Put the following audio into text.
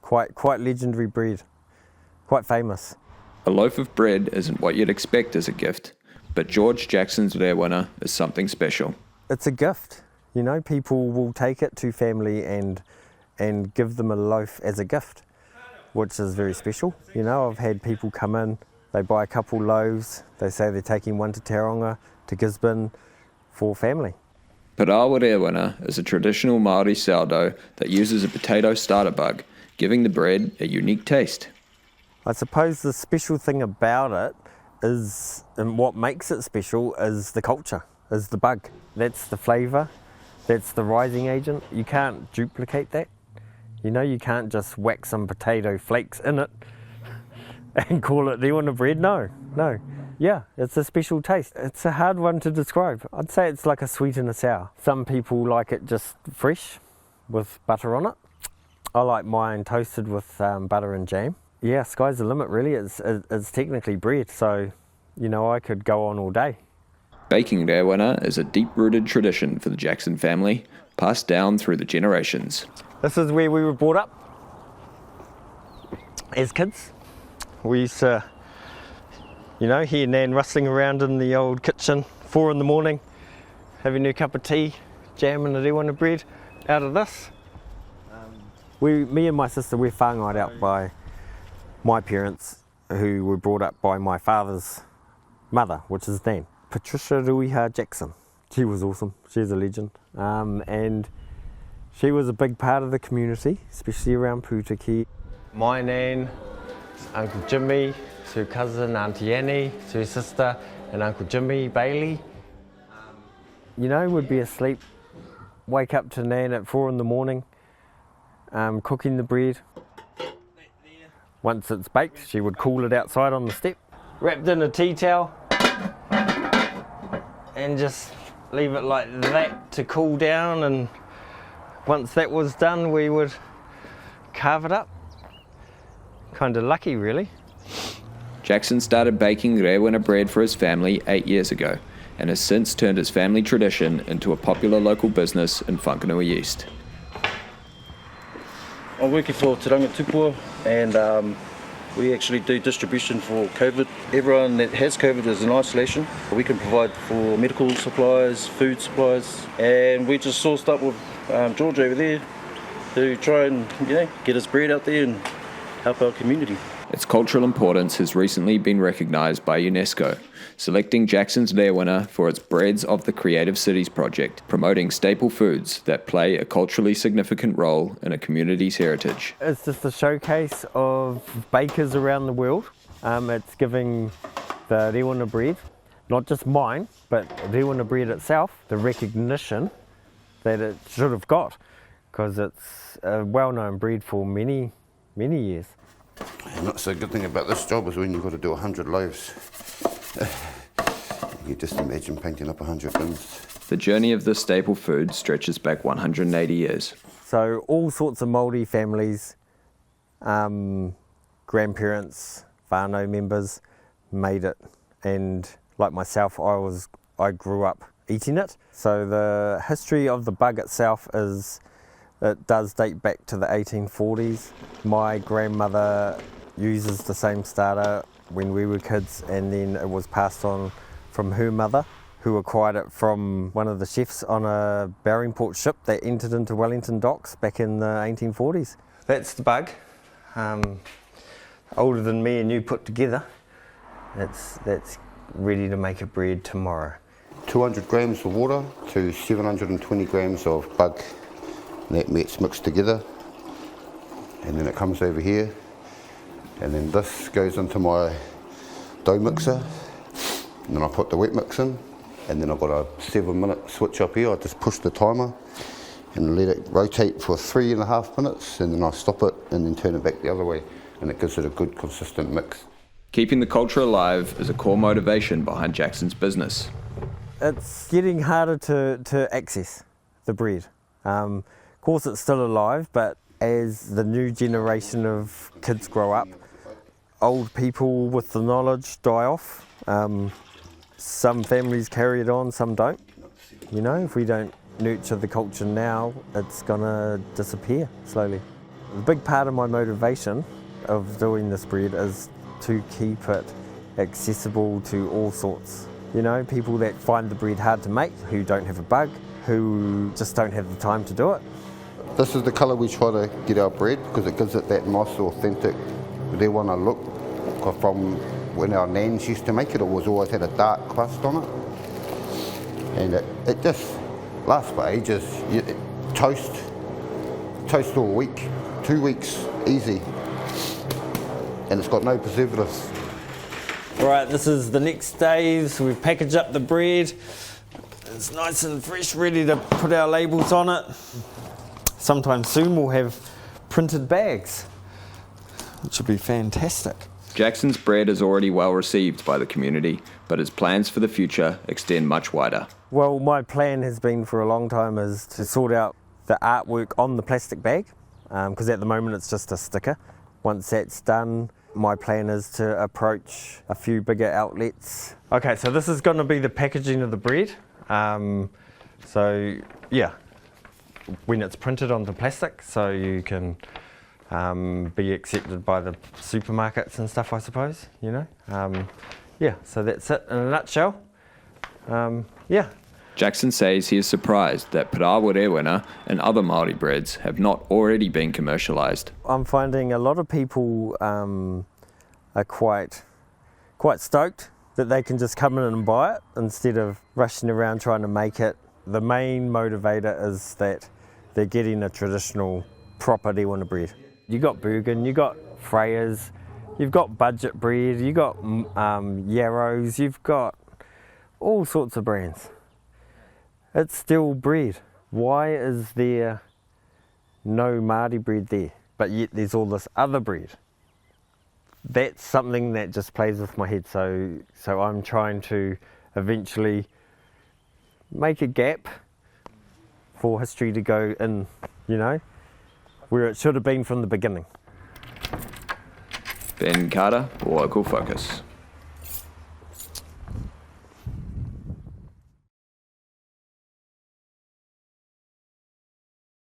Quite legendary bread, quite famous. A loaf of bread isn't what you'd expect as a gift, but George Jackson's rēwena is something special. It's a gift, you know, people will take it to family and give them a loaf as a gift, which is very special. You know, I've had people come in, they buy a couple loaves, they say they're taking one to Tauranga, to Gisborne, for family. Parāoa rēwena is a traditional Māori sourdough that uses a potato starter bug, giving the bread a unique taste. I suppose the special thing about it is, and what makes it special, is the culture, is the bug. That's the flavour, that's the rising agent. You can't duplicate that. You know, you can't just whack some potato flakes in it and call it rēwena bread. No. Yeah, it's a special taste. It's a hard one to describe. I'd say it's like a sweet and a sour. Some people like it just fresh with butter on it. I like mine toasted with butter and jam. Yeah, sky's the limit really. It's technically bread, so you know, I could go on all day. Baking rēwena is a deep-rooted tradition for the Jackson family, passed down through the generations. This is where we were brought up as kids. We used to, you know, hear Nan rustling around in the old kitchen, 4 a.m, having a cup of tea, jam and a rēwena bread out of this. Me and my sister, we're whāngaid out by my parents, who were brought up by my father's mother, which is Nan, Patricia Ruiha Jackson. She was awesome, she's a legend. And she was a big part of the community, especially around Pūtiki. My Nan, Uncle Jimmy, her cousin Auntie Annie, her sister and Uncle Jimmy Bailey. You know, would be asleep, wake up to Nan at 4 a.m, cooking the bread. Once it's baked, she would cool it outside on the step, wrapped in a tea towel, and just leave it like that to cool down, and once that was done, we would carve it up. Kind of lucky, really. Jackson started baking rēwena bread for his family 8 years ago, and has since turned his family tradition into a popular local business in Whanganui East. I'm working for Te Ranga Tupua, and we actually do distribution for COVID. Everyone that has COVID is in isolation. We can provide for medical supplies, food supplies, and we just sourced up with George over there to try and, you know, get his bread out there and help our community. Its cultural importance has recently been recognised by UNESCO, selecting Jackson's rēwena for its Breads of the Creative Cities project, promoting staple foods that play a culturally significant role in a community's heritage. It's just a showcase of bakers around the world. It's giving the rēwena bread, not just mine, but rēwena bread itself, the recognition that it should have got, because it's a well-known bread for many years. And that's the good thing about this job, is when you've got to do 100 loaves. You just imagine painting up 100 bins. The journey of this staple food stretches back 180 years. So all sorts of Māori families, grandparents, whānau members made it, and like myself, I grew up eating it. So the history of the bug itself it does date back to the 1840s. My grandmother uses the same starter when we were kids, and then it was passed on from her mother, who acquired it from one of the chefs on a Barringport ship that entered into Wellington docks back in the 1840s. That's the bug, older than me and you put together. That's ready to make a bread tomorrow. 200 grams of water to 720 grams of bug. That gets mixed together, and then it comes over here, and then this goes into my dough mixer, and then I put the wet mix in, and then I've got a 7-minute switch up here. I just push the timer and let it rotate for 3.5 minutes, and then I stop it and then turn it back the other way, and it gives it a good consistent mix. Keeping the culture alive is a core motivation behind Jackson's business. It's getting harder to access the bread. Of course it's still alive, but as the new generation of kids grow up, old people with the knowledge die off. Some families carry it on, some don't. You know, if we don't nurture the culture now, it's gonna disappear slowly. The big part of my motivation of doing this bread is to keep it accessible to all sorts. You know, people that find the bread hard to make, who don't have a bug, who just don't have the time to do it. This is the colour we try to get our bread because it gives it that nice authentic rēwena look. From when our nans used to make it, it was always had a dark crust on it. And it just lasts for ages. Toast all week, 2 weeks, easy. And it's got no preservatives. All right, this is the next days. We've packaged up the bread. It's nice and fresh, ready to put our labels on it. Sometime soon we'll have printed bags, which will be fantastic. Jackson's bread is already well received by the community, but his plans for the future extend much wider. Well, my plan has been for a long time is to sort out the artwork on the plastic bag, because at the moment it's just a sticker. Once that's done, my plan is to approach a few bigger outlets. Okay, so this is going to be the packaging of the bread. So yeah, when it's printed onto plastic, so you can be accepted by the supermarkets and stuff, I suppose, you know. Yeah, so that's it in a nutshell. Yeah. Jackson says he is surprised that parāoa rēwena and other Māori breads have not already been commercialised. I'm finding a lot of people are quite stoked that they can just come in and buy it instead of rushing around trying to make it. The main motivator is that they're getting a traditional, proper rēwena bread. You got Bergen, you got Freyers, you've got budget bread, you got Yarrows, you've got all sorts of brands. It's still bread. Why is there no Māori bread there, but yet there's all this other bread? That's something that just plays with my head. So I'm trying to eventually make a gap for history to go in, you know, where it should have been from the beginning. Ben Carter, Local Focus.